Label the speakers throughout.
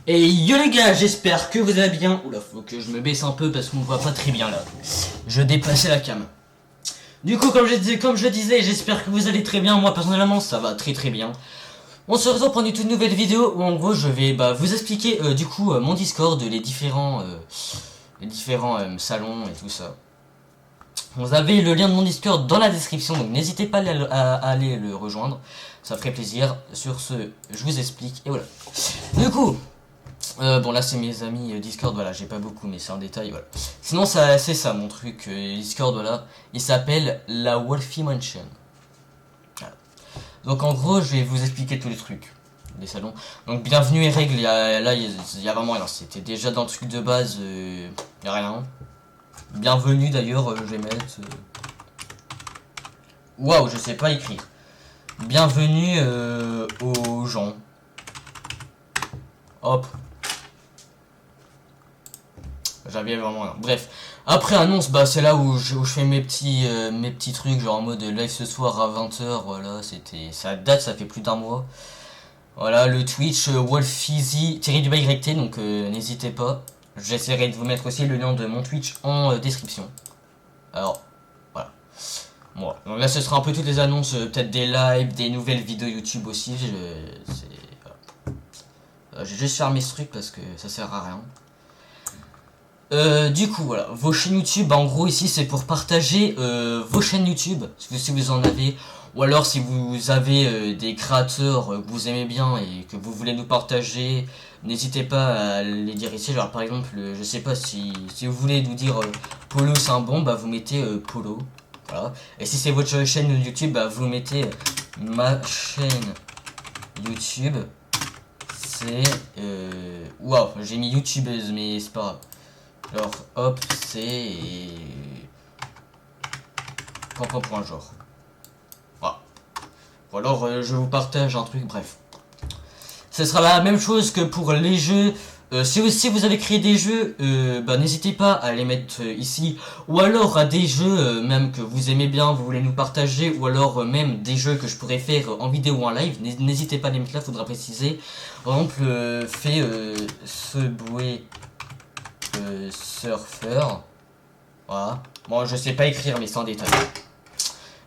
Speaker 1: Et yo les gars, j'espère que vous allez bien. Oula, faut que je me baisse un peu parce qu'on me voit pas très bien là. Je dépassais la cam. Du coup, comme je disais, j'espère que vous allez très bien. Moi personnellement, ça va très très bien. On se retrouve pour une toute nouvelle vidéo où en gros je vais vous expliquer mon Discord, les différents salons et tout ça. Vous avez le lien de mon Discord dans la description, donc n'hésitez pas à aller le rejoindre. Ça ferait plaisir. Sur ce, je vous explique et voilà. Du coup, bon là c'est mes amis Discord, voilà, j'ai pas beaucoup mais c'est un détail, voilà. Sinon ça c'est ça mon truc Discord, voilà. Il s'appelle la Wolfie Mansion. Voilà. Donc en gros je vais vous expliquer tous les trucs des salons. Donc bienvenue et règles, il y a vraiment rien, c'était déjà dans le truc de base, y a rien. Bienvenue d'ailleurs, je vais mettre... Waouh, je sais pas écrire. Bienvenue aux gens. Hop. J'avais vraiment rien. Bref. Après annonce, bah c'est là où je fais mes petits trucs, genre en mode live ce soir à 20h, voilà, ça date, ça fait plus d'un mois. Voilà, le Twitch Wolfeasy-YT, donc n'hésitez pas. J'essaierai de vous mettre aussi le lien de mon Twitch en description. Alors, voilà. Bon, donc là ce sera un peu toutes les annonces, peut-être des lives, des nouvelles vidéos YouTube aussi. Je vais juste fermer ce truc parce que ça sert à rien. Du coup, voilà, vos chaînes YouTube, en gros ici c'est pour partager vos chaînes YouTube, si vous en avez, ou alors si vous avez des créateurs que vous aimez bien et que vous voulez nous partager, n'hésitez pas à les dire ici. Genre par exemple, je sais pas si vous voulez nous dire Polo c'est un bon, bah vous mettez Polo, voilà. Et si c'est votre chaîne YouTube, bah vous mettez ma chaîne YouTube, c'est waouh, j'ai mis YouTubeuse mais c'est pas grave. Alors, hop, c'est... pour un genre. Voilà. Ou alors, je vous partage un truc, bref. Ce sera la même chose que pour les jeux. Si vous avez créé des jeux, n'hésitez pas à les mettre ici. Ou alors à des jeux même que vous aimez bien, vous voulez nous partager. Ou alors même des jeux que je pourrais faire en vidéo ou en live. N'hésitez pas à les mettre là, faudra préciser. Par exemple, Subway Surfer. Voilà. Bon, je sais pas écrire, mais sans détail.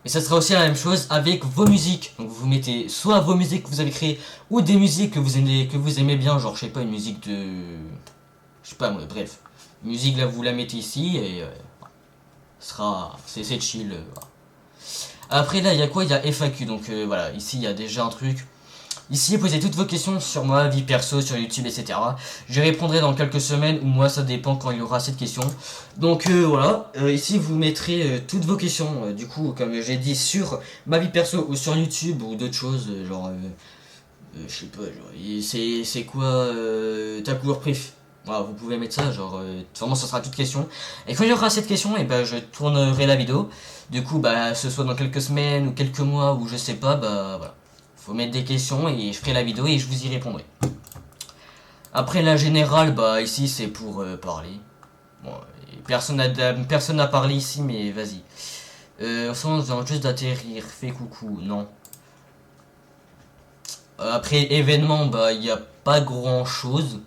Speaker 1: Mais ça sera aussi la même chose avec vos musiques. Donc vous mettez soit vos musiques que vous avez créées, ou des musiques que vous aimez bien, genre je sais pas, une musique de... Je sais pas moi, bref. Une musique là vous la mettez ici et c'est chill. Voilà. Après là il y a quoi? Il y a FAQ, donc voilà, ici il y a déjà un truc. Ici, posez toutes vos questions sur ma vie perso, sur YouTube, etc. Je répondrai dans quelques semaines, ou moi, ça dépend quand il y aura cette question. Donc voilà, ici vous mettrez toutes vos questions, du coup, comme j'ai dit, sur ma vie perso, ou sur YouTube, ou d'autres choses, genre, je sais pas, genre, c'est quoi ta couleur préf? Voilà, vous pouvez mettre ça, genre, vraiment, ça sera toute question. Et quand il y aura cette question, et ben, je tournerai la vidéo. Du coup, bah, ce soit dans quelques semaines, ou quelques mois, ou je sais pas, bah, voilà. Faut mettre des questions et je ferai la vidéo et je vous y répondrai. Après la générale, bah ici c'est pour parler. Bon, personne n'a parlé ici, mais vas-y. On vient juste d'atterrir, fais coucou, non. Après événement, bah il n'y a pas grand chose.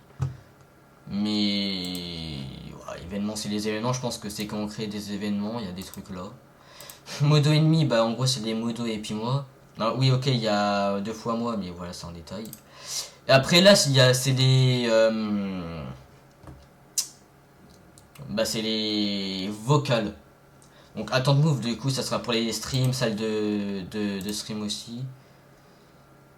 Speaker 1: Mais voilà, événements c'est les événements, je pense que c'est quand on crée des événements, il y a des trucs là. Modo ennemi, bah en gros c'est des modos et puis moi. Non, oui ok, il y a 2 fois moi, mais voilà c'est un détail. Et après là, c'est des... c'est les vocales. Donc attends de move, du coup ça sera pour les streams, salle de stream aussi.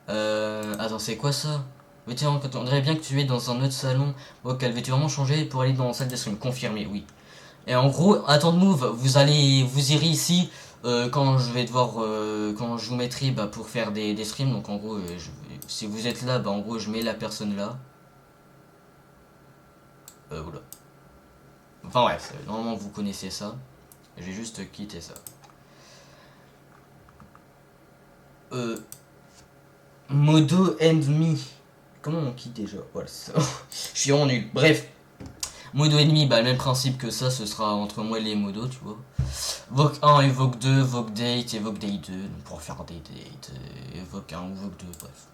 Speaker 1: Attends, c'est quoi ça? On dirait bien que tu es dans un autre salon vocal. Veux-tu vraiment changer pour aller dans la salle de stream? Confirmé, oui. Et en gros, attends de move, vous irez ici quand je vais devoir, quand je vous mettrai pour faire des streams. Donc en gros, si vous êtes là, en gros, je mets la personne là. Oula. Enfin bref, normalement vous connaissez ça. J'ai juste quitté ça. Modo and me. Comment on quitte déjà? Voilà, ça. Je suis vraiment nul. Bref. Modo ennemi, le même principe que ça, ce sera entre moi et les modos, tu vois. Vogue 1, Evoque 2, Vogue Date, Evoque Date 2, pour faire des dates, Evoque 1 ou Vogue 2, bref.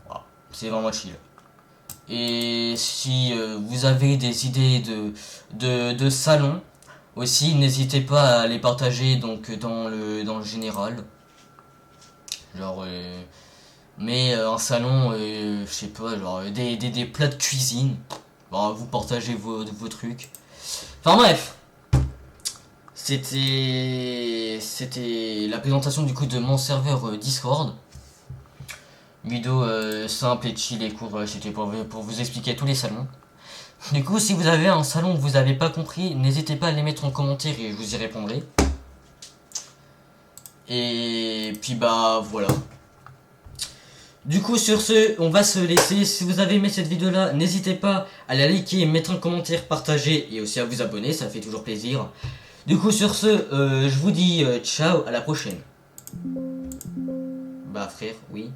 Speaker 1: Voilà. C'est vraiment chill. Et si vous avez des idées de salon, aussi n'hésitez pas à les partager donc dans le général. Genre mais un salon, je sais pas, genre des plats de cuisine. Bon, vous partagez vos trucs. Enfin bref, c'était la présentation du coup de mon serveur Discord. Vidéo simple et chill et court, voilà, c'était pour vous expliquer tous les salons. Du coup, si vous avez un salon que vous n'avez pas compris, n'hésitez pas à les mettre en commentaire et je vous y répondrai. Et puis bah voilà. Du coup sur ce, on va se laisser. Si vous avez aimé cette vidéo là, n'hésitez pas à la liker, mettre un commentaire, partager et aussi à vous abonner, ça fait toujours plaisir. Du coup sur ce, je vous dis ciao, à la prochaine. Bah frère, oui.